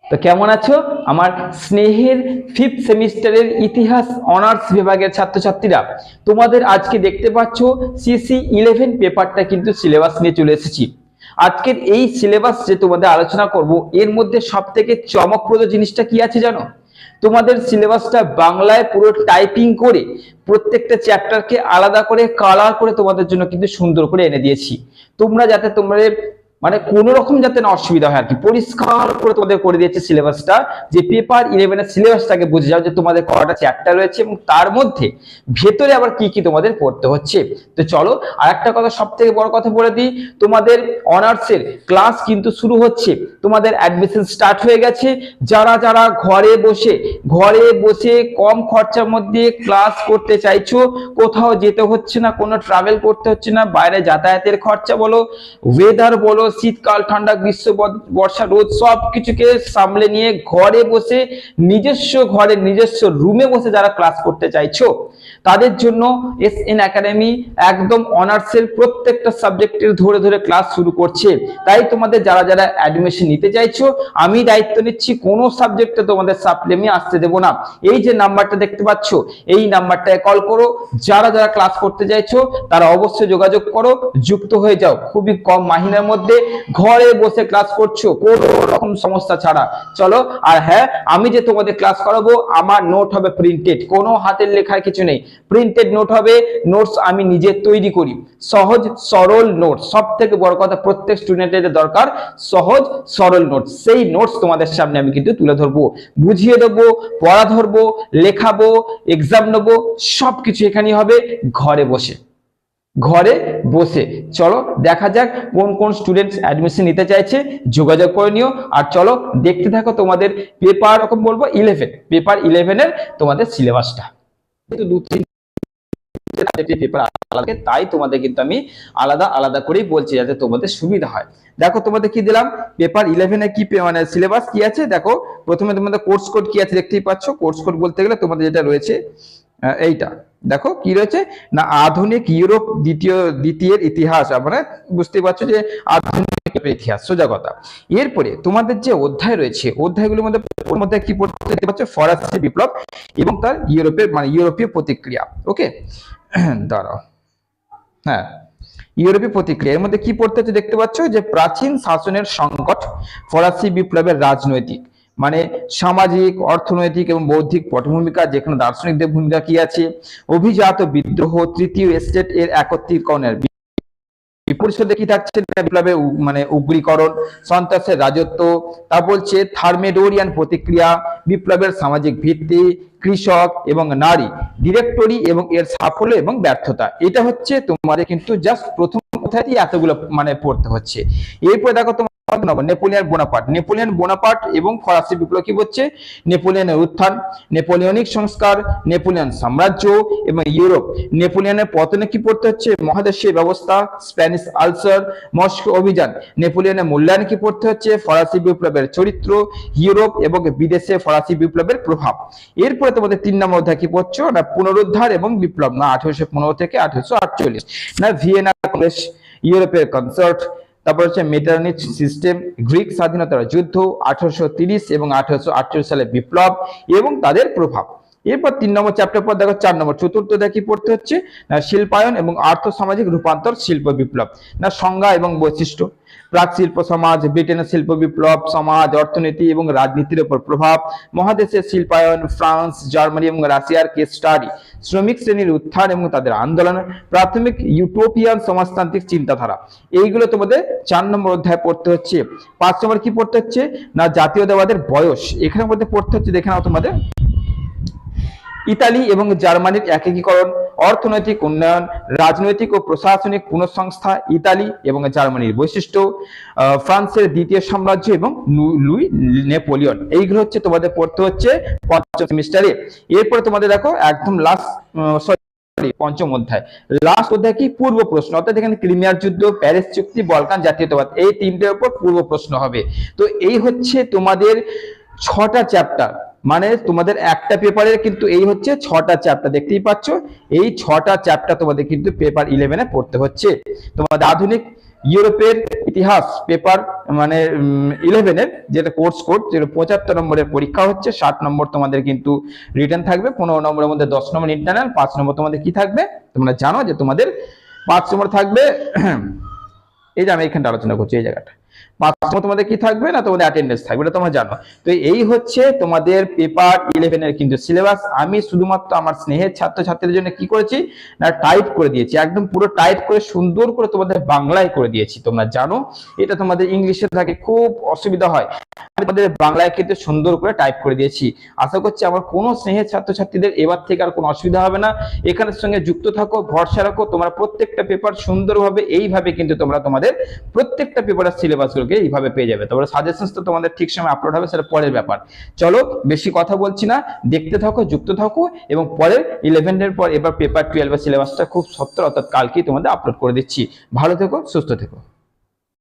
তো কেমন আছো আমার স্নেহের 5th সেমিস্টারের ইতিহাস অনার্স বিভাগের ছাত্রছাত্রীরা? তোমাদের আজকে দেখতে পাচ্ছ সিসি 11 পেপারটা কিন্তু সিলেবাস নিয়ে চলে এসেছি। আজকের এই সিলেবাস যে তোমাদের আলোচনা করব, এর মধ্যে সবথেকে চমকপ্রদ জিনিসটা কি আছে জানো? তোমাদের সিলেবাসটা বাংলায় পুরো টাইপিং করে প্রত্যেকটা চ্যাপ্টারকে আলাদা করে কালার করে তোমাদের জন্য কিন্তু সুন্দর করে এনে দিয়েছি। তোমরা যাতে তোমাদের মানে কোনো রকম যাতে না অসুবিধা হয় আর কি, পরিষ্কার করে তোমাদের করে দিয়েছে সিলেবাসটা, যে পেপার 11 এর সিলেবাসটাকে বুঝে যাও যে তোমাদের কয়টা চ্যাপ্টার রয়েছে এবং তার মধ্যে ভেতরে আবার কি কি তোমাদের পড়তে হচ্ছে। তো চলো, আর একটা কথা সব থেকে বড় কথা বলে দিই, তোমাদের অনার্সের ক্লাস কিন্তু শুরু হচ্ছে, তোমাদের অ্যাডমিশন স্টার্ট হয়ে গেছে। যারা যারা ঘরে বসে কম খরচার মধ্যে ক্লাস করতে চাইছো, কোথাও যেতে হচ্ছে না, কোনো ট্রাভেল করতে হচ্ছে না, বাইরে যাতায়াতের খরচা বলো, ওয়েদার বলো, শীতকাল ঠান্ডা গ্রীষ্ম বর্ষা রোদ সবকিছুকে সামলে নিয়ে ঘরে বসে নিজস্ব রুমে বসে যারা ক্লাস করতে চাইছো, তাদের জন্য এসএন একাডেমি একদম অনার্সের প্রত্যেকটা সাবজেক্টের ধরে ধরে ক্লাস শুরু করছে। তাই তোমাদের যারা যারা অ্যাডমিশন নিতে চাইছো, আমি দায়িত্ব নিচ্ছি, কোনো সাবজেক্টে তোমাদের সাপ্লি আসতে দেবো না। এই যে নাম্বারটা দেখতে পাচ্ছ, এই নাম্বারটায় কল করো। যারা যারা ক্লাস করতে চাইছো তারা অবশ্যই যোগাযোগ করো, যুক্ত হয়ে যাও। খুবই কম মাহিনার মধ্যে ঘরে বসে ক্লাস করছো কোনো রকম সমস্যা ছাড়া। চলো, আর হ্যাঁ, আমি যে তোমাদের ক্লাস করাবো, আমার নোট হবে প্রিন্টেড, কোনো হাতের লেখার কিছু নেই, প্রিন্টেড নোট হবে। নোটস আমি নিজে তৈরি করি, সহজ সরল নোটস। সব থেকে বড় কথা, প্রত্যেক স্টুডেন্টের দরকার সহজ সরল নোটস। সেই নোটস তোমাদের সামনে আমি কিন্তু তুলে ধরবো, বুঝিয়ে দেবো, পড়া ধরবো, লেখাবো, এক্সাম নেবো, সবকিছু এখানেই হবে ঘরে বসে। চলো দেখা যাক কোন কোন স্টুডেন্টস অ্যাডমিশন নিতে চাইছে, যোগাযোগ করে নিও। আর চলো দেখতে থাকো তোমাদের পেপার 11 এর তোমাদের সিলেবাসটা। দু তিন পেপার আলাদা, তাই তোমাদের কিন্তু আমি আলাদা আলাদা করেই বলছি যাতে তোমাদের সুবিধা হয়। দেখো তোমাদের কি দিলাম, পেপার 11 এ কি মানে সিলেবাস কি আছে দেখো। প্রথমে তোমাদের কোর্স কোড কি আছে দেখতেই পাচ্ছ। কোর্স কোড বলতে গেলে তোমাদের যেটা রয়েছে এইটা দেখো কি রয়েছে না, আধুনিক ইউরোপ দ্বিতীয়ের ইতিহাস। মানে বুঝতেই পারছো যে আধুনিক ইতিহাস, সোজা কথা। এরপরে তোমাদের যে অধ্যায় রয়েছে, অধ্যায়গুলোর মধ্যে কি পড়তে দেখতে পাচ্ছ, ফরাসি বিপ্লব এবং তার ইউরোপীয় প্রতিক্রিয়া। ওকে, দাঁড়াও, হ্যাঁ, ইউরোপীয় প্রতিক্রিয়া। এর মধ্যে কি পড়তে হচ্ছে দেখতে পাচ্ছ, যে প্রাচীন শাসনের সংকট, ফরাসি বিপ্লবের রাজনৈতিক মানে সামাজিক, অর্থনৈতিক এবং বৌদ্ধিক পটভূমিকা, যেখানে দার্শনিকদের ভূমিকা কি আছে, অভিজাত বিদ্রোহ, তৃতীয় স্টেট এর একত্রীকরণের পরিষদে কি থাকছে, বিপ্লবের মানে উগ্রীকরণ, সন্ত্রাসের রাজত্ব। তা বলছে থার্মেডোরিয়ান প্রতিক্রিয়া, বিপ্লবের সামাজিক ভিত্তি, কৃষক এবং নারী, ডিরেক্টরি এবং এর সাফল্য এবং ব্যর্থতা। এটা হচ্ছে তোমাদের কিন্তু জাস্ট প্রথম কথাতেই এতগুলো মানে পড়তে হচ্ছে। এরপরে দেখো তোমার নেপোলিয়ন বোনাপার্ট এবং ফরাসি বিপ্লব কি হচ্ছে, নেপোলিয়নের উত্থান, নেপোলিয়নিক সংস্কার, নেপোলিয়ন সাম্রাজ্য এবং ইউরোপ। নেপোলিয়নের পতনে কি পড়তে হচ্ছে, মহাদেশীয় ব্যবস্থা, স্প্যানিশ আলসার, মস্কো অভিযান। নেপোলিয়নের মূল্যায়ন কি পড়তে হচ্ছে, ফরাসি বিপ্লবের চরিত্র, ইউরোপ এবং বিদেশে ফরাসি বিপ্লবের প্রভাব। এরপরে তোমাদের 3 নম্বর অধ্যায় কি পড়ছো না, পুনরুদ্ধার এবং বিপ্লব, না 1815 থেকে 1848, না ভিয়েনা কংগ্রেস, ইউরোপের কনসার্ট। তারপর হচ্ছে মেটারনিক সিস্টেম, গ্রিক স্বাধীনতার যুদ্ধ, 1830 এবং 1848 সালে বিপ্লব এবং তাদের প্রভাব। এরপর 3 নম্বর চ্যাপ্টার পর দেখো 4 নম্বর চতুর্থ দেখি পড়তে হচ্ছে না, শিল্পায়ন এবং আর্থ সামাজিক রূপান্তর, শিল্প বিপ্লব, না সংজ্ঞা এবং বৈশিষ্ট্য, প্রাক শিল্প সমাজ, ব্রিটেনের শিল্প বিপ্লব, সমাজ, অর্থনীতি এবং রাজনীতির উপর প্রভাব, মহাদেশের শিল্পায়ন, ফ্রান্স, জার্মানি এবং রাশিয়ার কেস স্টাডি, শ্রমিক শ্রেণীর উত্থান এবং তাদের আন্দোলন, প্রাথমিক ইউটোপিয়ান সমাজতান্ত্রিক চিন্তাধারা। এইগুলো তোমাদের 4 নম্বর অধ্যায় পড়তে হচ্ছে। 5 নম্বর কি পড়তে হচ্ছে না, জাতীয়তাবাদের বয়স। এখানে মধ্যে পড়তে হচ্ছে দেখে নাও তোমাদের ইতালি এবং জার্মানির একীকরণ, অর্থনৈতিক উন্নয়ন, রাজনৈতিক ও প্রশাসনিক পুনঃসংস্থা, ইতালি এবং জার্মানির বৈশিষ্ট্য, ফ্রান্সের দ্বিতীয় সাম্রাজ্য এবং লুই নেপোলিয়ন। এইগুলো হচ্ছে তোমাদের পড়তে হচ্ছে 5ম সেমিস্টারে। এরপরে তোমাদের দেখো একদম লাস্ট পঞ্চম অধ্যায়, লাস্ট অধ্যায় কি, পূর্ব প্রশ্ন। অর্থাৎ এখানে ক্রিমিয়ার যুদ্ধ, প্যারিস চুক্তি, বলকান জাতীয়তাবাদ, এই 3টের উপর পূর্ব প্রশ্ন হবে। তো এই হচ্ছে তোমাদের 6টা চ্যাপ্টার। মানে তোমাদের একটা পেপারের কিন্তু এই হচ্ছে 6টা চ্যাপ্টার, দেখতেই পাচ্ছ। এই 6টা চ্যাপ্টার তোমাদের কিন্তু পেপার 11 এ পড়তে হচ্ছে। তোমাদের আধুনিক ইউরোপের ইতিহাস পেপার মানে 11-এর যেটা কোর্স কোড, যেটা 75 নম্বরের পরীক্ষা হচ্ছে, 60 নম্বর তোমাদের কিন্তু রিটেন থাকবে, 15 নম্বরের মধ্যে 10 নম্বর ইন্টারনাল, 5 নম্বর তোমাদের কি থাকবে তোমরা জানো যে তোমাদের 5 নম্বর থাকবে এই যে আমি এখানটা আলোচনা করছি এই জায়গাটা, 5 নম্বর তোমাদের কি থাকবে না তোমাদের অ্যাটেন্ডেন্স থাকবে, এটা তোমরা জানো। তো এই হচ্ছে তোমাদের পেপার 11 এর কিন্তু সিলেবাস। আমি শুধুমাত্র আমার স্নেহের ছাত্রছাত্রীদের জন্য কি করেছি না টাইপ করে দিয়েছি, একদম পুরো টাইপ করে সুন্দর করে তোমাদের বাংলায় করে দিয়েছি। তোমরা জানো এটা তোমাদের ইংলিশে থাকে খুব অসুবিধা হয়, আমি তোমাদের বাংলায় কিন্তু সুন্দর করে টাইপ করে দিয়েছি। আশা করছি আমার কোনো স্নেহের ছাত্রছাত্রীদের এবার থেকে আর কোনো অসুবিধা হবে না। এখানের সঙ্গে যুক্ত থাকো, ভরসা রাখো, তোমরা প্রত্যেকটা পেপার সুন্দরভাবে এইভাবে কিন্তু তোমরা তোমাদের প্রত্যেকটা পেপারের সিলেবাসগুলোকে এইভাবে পেয়ে যাবে। তোমরা সাজেশনস তো তোমাদের ঠিক সময় আপলোড হবে, সেটা পরের ব্যাপার। চলো বেশি কথা বলছি না, দেখতে থাকো, যুক্ত থাকো, এবং পরের 11 এর পর এবার পেপার 12 এর সিলেবাসটা খুব সত্তর অর্থাৎ কালকেই তোমাদের আপলোড করে দিচ্ছি। ভালো থেকো, সুস্থ থেকো।